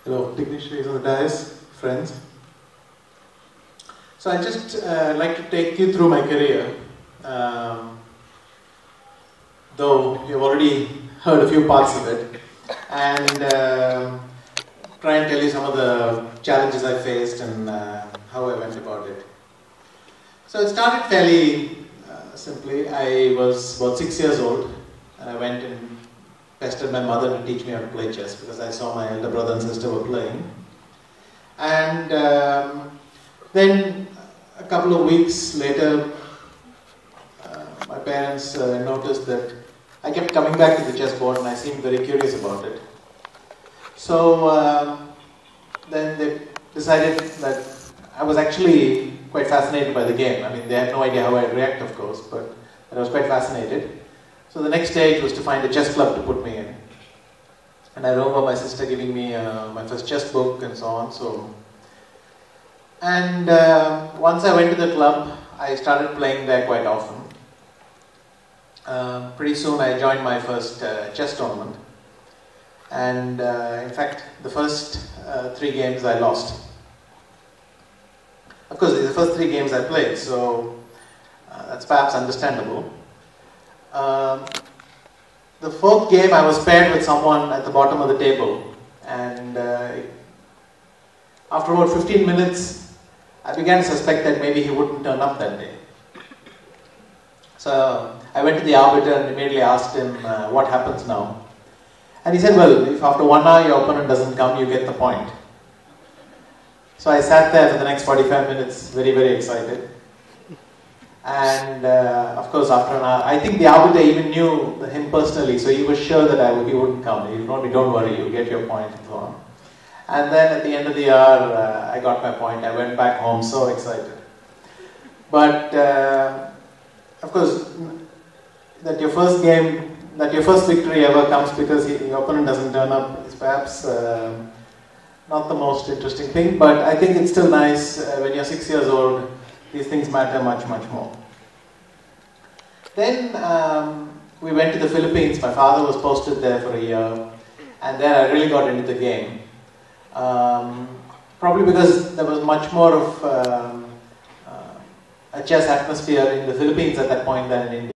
Hello, dignitaries on the dais, friends. So I just like to take you through my career, though you've already heard a few parts of it, and try and tell you some of the challenges I faced and how I went about it. So it started fairly simply. I was about 6 years old, and I went and pestered my mother to teach me how to play chess because I saw my elder brother and sister were playing. And then a couple of weeks later, my parents noticed that I kept coming back to the chessboard and I seemed very curious about it. So then they decided that I was actually quite fascinated by the game. I mean, they had no idea how I'd react, of course, but I was quite fascinated. So the next stage was to find a chess club to put me in. And I remember my sister giving me my first chess book and so on. And once I went to the club, I started playing there quite often. Pretty soon I joined my first chess tournament. And in fact, the first 3 games I lost. Of course, these are the first 3 games I played, so that's perhaps understandable. The 4th game I was paired with someone at the bottom of the table, and after about 15 minutes I began to suspect that maybe he wouldn't turn up that day. So I went to the arbiter and immediately asked him what happens now. And he said, well, if after 1 hour your opponent doesn't come, you get the point. So I sat there for the next 45 minutes very, very excited. And of course, after an hour, I think the arbiter even knew him personally, so he was sure that he wouldn't come. He told me, don't worry, you'll get your point and so on. And then at the end of the hour, I got my point. I went back home so excited. But of course, that your first victory ever comes because your opponent doesn't turn up is perhaps not the most interesting thing. But I think it's still nice when you're 6 years old. These things matter much, much more. Then we went to the Philippines. My father was posted there for a year, and then I really got into the game. Probably because there was much more of a chess atmosphere in the Philippines at that point than in India.